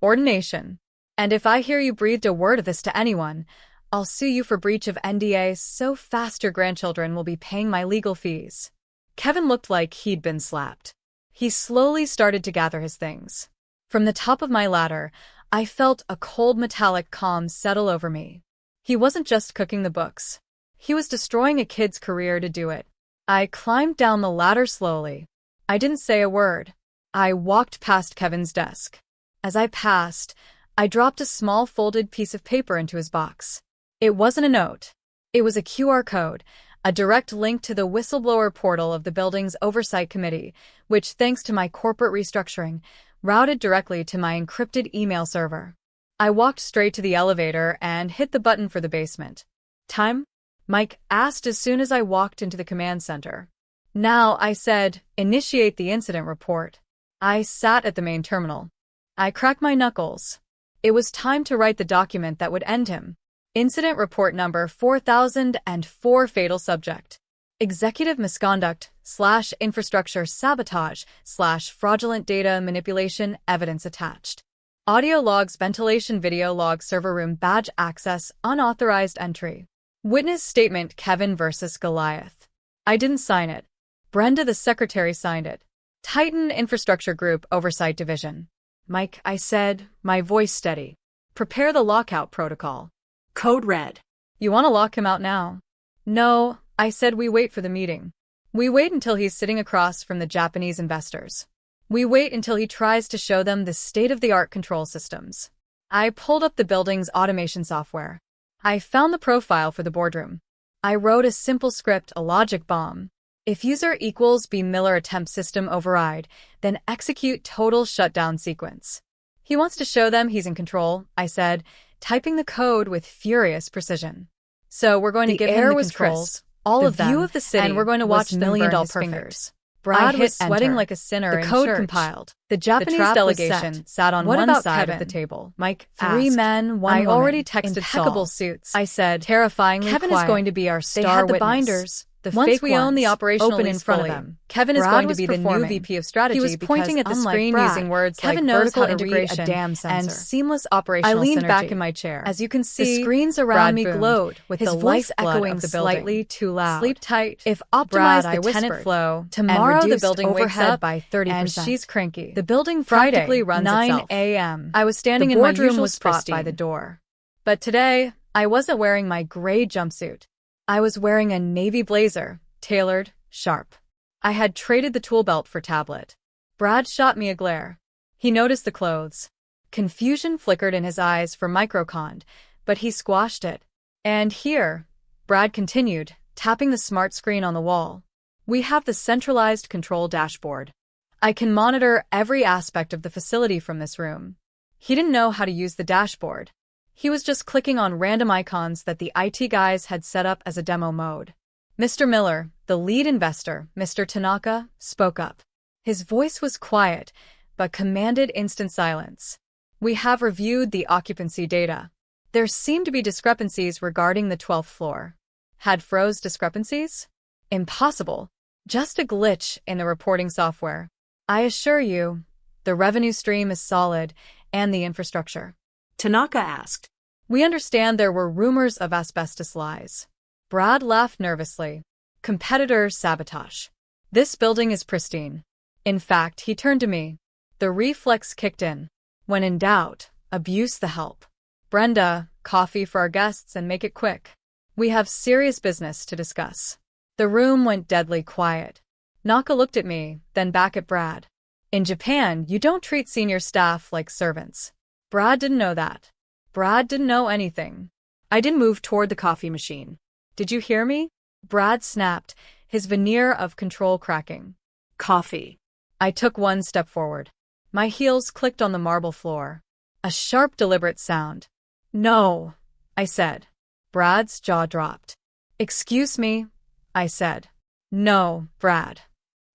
Ordination. And if I hear you breathed a word of this to anyone, I'll sue you for breach of NDA so fast your grandchildren will be paying my legal fees. Kevin looked like he'd been slapped. He slowly started to gather his things. From the top of my ladder, I felt a cold metallic calm settle over me. He wasn't just cooking the books. He was destroying a kid's career to do it. I climbed down the ladder slowly. I didn't say a word. I walked past Kevin's desk. As I passed, I dropped a small folded piece of paper into his box. It wasn't a note. It was a QR code, a direct link to the whistleblower portal of the building's oversight committee, which, thanks to my corporate restructuring, routed directly to my encrypted email server. I walked straight to the elevator and hit the button for the basement. Time? Mike asked as soon as I walked into the command center. Now, I said, initiate the incident report. I sat at the main terminal. I cracked my knuckles. It was time to write the document that would end him. Incident report number 4004 fatal subject. Executive misconduct / infrastructure sabotage / fraudulent data manipulation evidence attached. Audio logs, ventilation, video log, server room, badge access, unauthorized entry. Witness statement, Kevin versus Goliath. I didn't sign it. Brenda, the secretary, signed it. Titan Infrastructure Group Oversight Division. Mike, I said, my voice steady. Prepare the lockout protocol. Code red. You want to lock him out now? No, I said we wait for the meeting. We wait until he's sitting across from the Japanese investors. We wait until he tries to show them the state-of-the-art control systems. I pulled up the building's automation software. I found the profile for the boardroom. I wrote a simple script, a logic bomb. If user equals B Miller attempt system override, then execute total shutdown sequence. He wants to show them he's in control, I said, typing the code with furious precision. So we're going to give him the controls, all of them, view of the city, and we're going to watch them burn his fingers. Brad was sweating like a sinner. The code compiled. The Japanese delegation sat on one side of the table. Mike, 3 men, 1 woman. I already texted impeccable suits. I said, terrifyingly Kevin quiet. Is going to be our star witness. They had the binders. Once we own the operational open in front of them, Kevin is going to be the new VP of strategy. He was pointing at the screen using words Kevin like vertical integration and seamless operational synergy. I leaned back in my chair. As you can see, the screens around me glowed with his voice echoing slightly too loud. Sleep tight. If optimize the tenant flow, tomorrow the building wakes up by 30%. And she's cranky. The building practically runs 9 a.m. I was standing in my usual spot by the door. But today, I wasn't wearing my gray jumpsuit. I was wearing a navy blazer, tailored, sharp. I had traded the tool belt for tablet. Brad shot me a glare. He noticed the clothes. Confusion flickered in his eyes for microcond, but he squashed it. And here, Brad continued, tapping the smart screen on the wall. We have the centralized control dashboard. I can monitor every aspect of the facility from this room. He didn't know how to use the dashboard. He was just clicking on random icons that the IT guys had set up as a demo mode. Mr. Miller, the lead investor, Mr. Tanaka, spoke up. His voice was quiet, but commanded instant silence. We have reviewed the occupancy data. There seemed to be discrepancies regarding the 12th floor. Had froze discrepancies? Impossible. Just a glitch in the reporting software. I assure you, the revenue stream is solid, and the infrastructure. Tanaka asked. We understand there were rumors of asbestos lies. Brad laughed nervously. Competitor sabotage. This building is pristine. In fact, he turned to me. The reflex kicked in. When in doubt, abuse the help. Brenda, coffee for our guests and make it quick. We have serious business to discuss. The room went deadly quiet. Naka looked at me, then back at Brad. In Japan, you don't treat senior staff like servants. Brad didn't know that. Brad didn't know anything. I didn't move toward the coffee machine. Did you hear me? Brad snapped, his veneer of control cracking. Coffee. I took one step forward. My heels clicked on the marble floor. A sharp, deliberate sound. No, I said. Brad's jaw dropped. Excuse me, I said. No, Brad.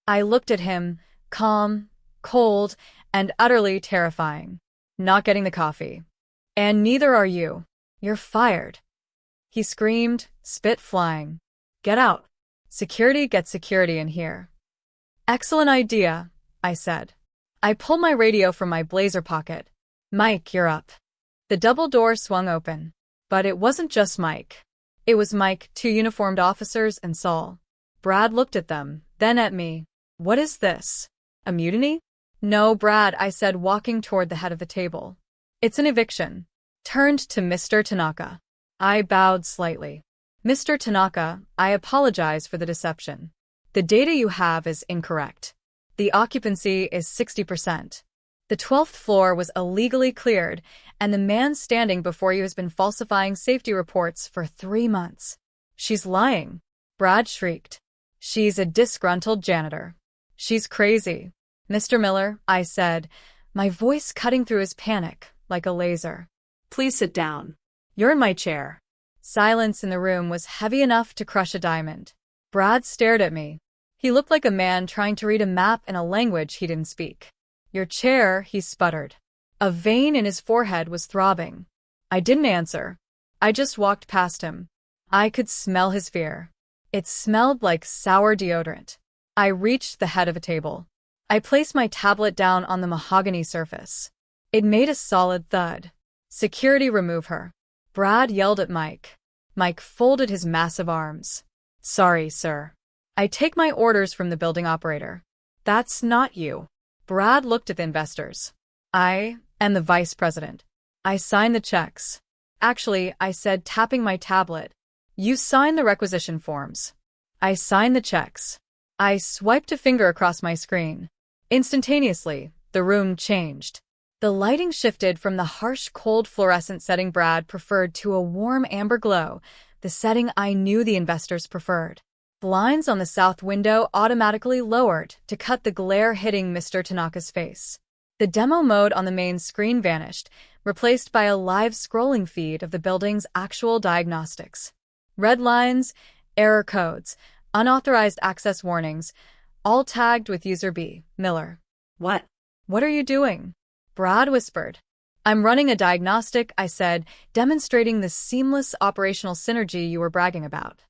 I looked at him, calm, cold, and utterly terrifying. Not getting the coffee. And neither are you. You're fired. He screamed, spit flying. Get out. Security gets security in here. Excellent idea, I said. I pulled my radio from my blazer pocket. Mike, you're up. The double door swung open. But it wasn't just Mike. It was Mike, 2 uniformed officers, and Saul. Brad looked at them, then at me. What is this? A mutiny? No, Brad, I said, walking toward the head of the table. It's an eviction. Turned to Mr. Tanaka. I bowed slightly. Mr. Tanaka, I apologize for the deception. The data you have is incorrect. The occupancy is 60%. The 12th floor was illegally cleared, and the man standing before you has been falsifying safety reports for 3 months. She's lying. Brad shrieked. She's a disgruntled janitor. She's crazy. Mr. Miller, I said, my voice cutting through his panic like a laser. Please sit down. You're in my chair. Silence in the room was heavy enough to crush a diamond. Brad stared at me. He looked like a man trying to read a map in a language he didn't speak. Your chair, he sputtered. A vein in his forehead was throbbing. I didn't answer. I just walked past him. I could smell his fear. It smelled like sour deodorant. I reached the head of a table. I placed my tablet down on the mahogany surface. It made a solid thud. Security, remove her. Brad yelled at Mike. Mike folded his massive arms. Sorry, sir. I take my orders from the building operator. That's not you. Brad looked at the investors. I am the vice president. I sign the checks. Actually, I said, tapping my tablet. You sign the requisition forms. I sign the checks. I swiped a finger across my screen. Instantaneously, the room changed. The lighting shifted from the harsh, cold fluorescent setting Brad preferred to a warm amber glow, the setting I knew the investors preferred. Blinds on the south window automatically lowered to cut the glare hitting Mr. Tanaka's face. The demo mode on the main screen vanished, replaced by a live scrolling feed of the building's actual diagnostics. Red lines, error codes, unauthorized access warnings, all tagged with user B. Miller. What? What are you doing? Brad whispered. I'm running a diagnostic, I said, demonstrating the seamless operational synergy you were bragging about.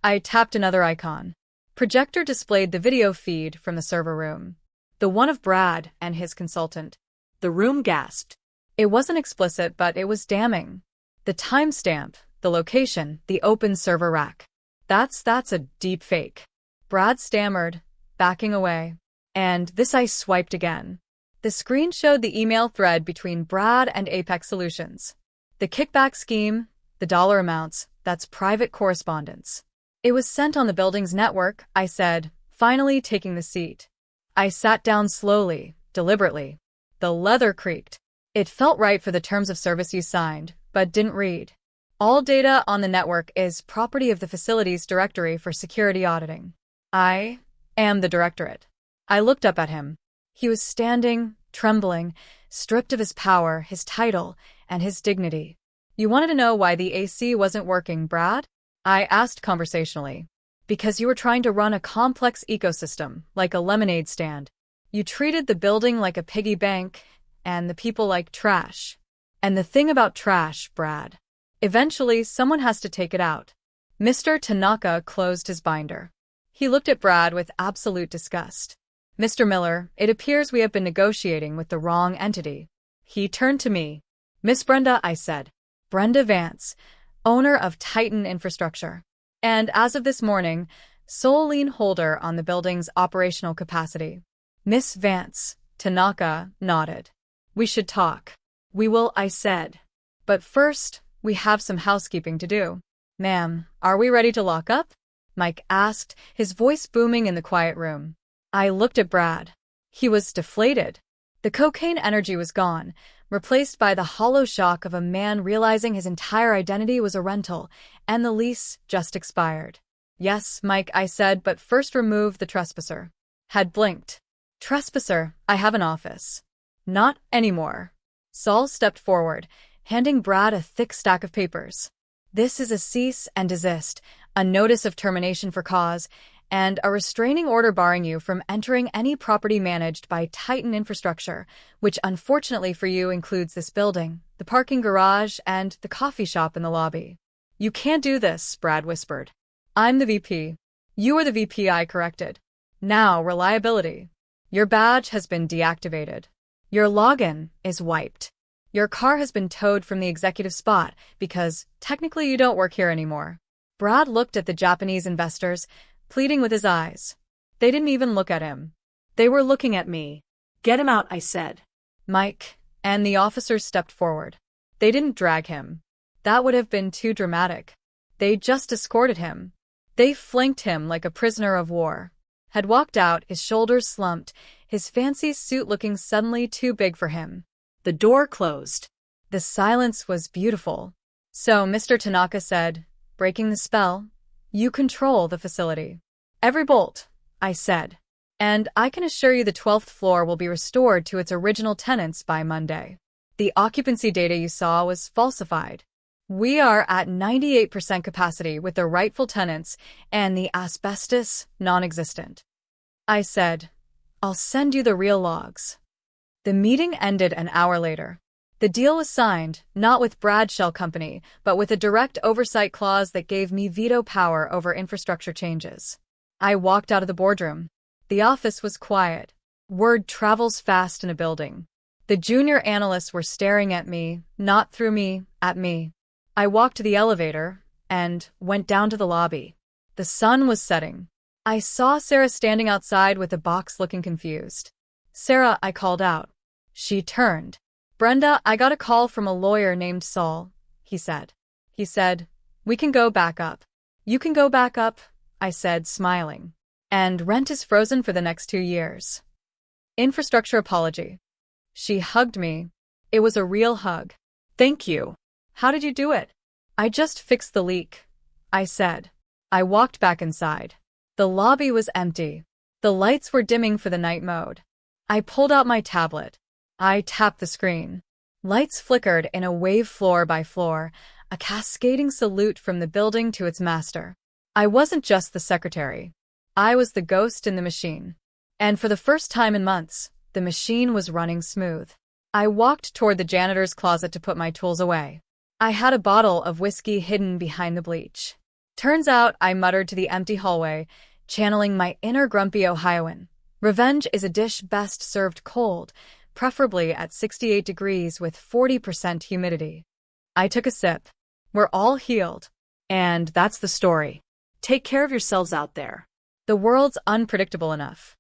I tapped another icon. Projector displayed the video feed from the server room. The one of Brad and his consultant. The room gasped. It wasn't explicit, but it was damning. The timestamp, the location, the open server rack. That's a deep fake. Brad stammered, backing away. And this, I swiped again. The screen showed the email thread between Brad and Apex Solutions. The kickback scheme, the dollar amounts, that's private correspondence. It was sent on the building's network, I said, finally taking the seat. I sat down slowly, deliberately. The leather creaked. It felt right for the terms of service you signed, but didn't read. All data on the network is property of the facilities directory for security auditing. I am the directorate. I looked up at him. He was standing, trembling, stripped of his power, his title, and his dignity. You wanted to know why the AC wasn't working, Brad? I asked conversationally. Because you were trying to run a complex ecosystem, like a lemonade stand. You treated the building like a piggy bank, and the people like trash. And the thing about trash, Brad. Eventually, someone has to take it out. Mr. Tanaka closed his binder. He looked at Brad with absolute disgust. Mr. Miller, it appears we have been negotiating with the wrong entity. He turned to me. Miss Brenda, I said. Brenda Vance, owner of Titan Infrastructure. And as of this morning, sole lien holder on the building's operational capacity. Miss Vance, Tanaka nodded. We should talk. We will, I said. But first, we have some housekeeping to do. Ma'am, are we ready to lock up? Mike asked, his voice booming in the quiet room. I looked at Brad. He was deflated. The cocaine energy was gone, replaced by the hollow shock of a man realizing his entire identity was a rental, and the lease just expired. Yes, Mike, I said, but first remove the trespasser. Had blinked. Trespasser, I have an office. Not anymore. Saul stepped forward, handing Brad a thick stack of papers. This is a cease and desist, a notice of termination for cause, and a restraining order barring you from entering any property managed by Titan Infrastructure, which unfortunately for you includes this building, the parking garage, and the coffee shop in the lobby. You can't do this, Brad whispered. I'm the VP. You are the VP, I corrected. Now, reliability. Your badge has been deactivated. Your login is wiped. Your car has been towed from the executive spot because technically you don't work here anymore. Brad looked at the Japanese investors, pleading with his eyes. They didn't even look at him. They were looking at me. Get him out, I said. Mike, and the officers stepped forward. They didn't drag him. That would have been too dramatic. They just escorted him. They flanked him like a prisoner of war. Had walked out, his shoulders slumped, his fancy suit looking suddenly too big for him. The door closed. The silence was beautiful. So Mr. Tanaka said, breaking the spell, you control the facility. Every bolt, I said. And I can assure you the 12th floor will be restored to its original tenants by Monday. The occupancy data you saw was falsified. We are at 98% capacity with the rightful tenants and the asbestos non-existent. I said, I'll send you the real logs. The meeting ended an hour later. The deal was signed, not with Brad Shell Company, but with a direct oversight clause that gave me veto power over infrastructure changes. I walked out of the boardroom. The office was quiet. Word travels fast in a building. The junior analysts were staring at me, not through me, at me. I walked to the elevator and went down to the lobby. The sun was setting. I saw Sarah standing outside with a box looking confused. Sarah, I called out. She turned. Brenda, I got a call from a lawyer named Saul, he said. He said, we can go back up. You can go back up, I said, smiling. And rent is frozen for the next 2 years. Infrastructure apology. She hugged me. It was a real hug. Thank you. How did you do it? I just fixed the leak, I said. I walked back inside. The lobby was empty. The lights were dimming for the night mode. I pulled out my tablet. I tapped the screen. Lights flickered in a wave floor by floor, a cascading salute from the building to its master. I wasn't just the secretary. I was the ghost in the machine. And for the first time in months, the machine was running smooth. I walked toward the janitor's closet to put my tools away. I had a bottle of whiskey hidden behind the bleach. Turns out, I muttered to the empty hallway, channeling my inner grumpy Ohioan. Revenge is a dish best served cold, preferably at 68 degrees with 40% humidity. I took a sip. We're all healed. And that's the story. Take care of yourselves out there. The world's unpredictable enough.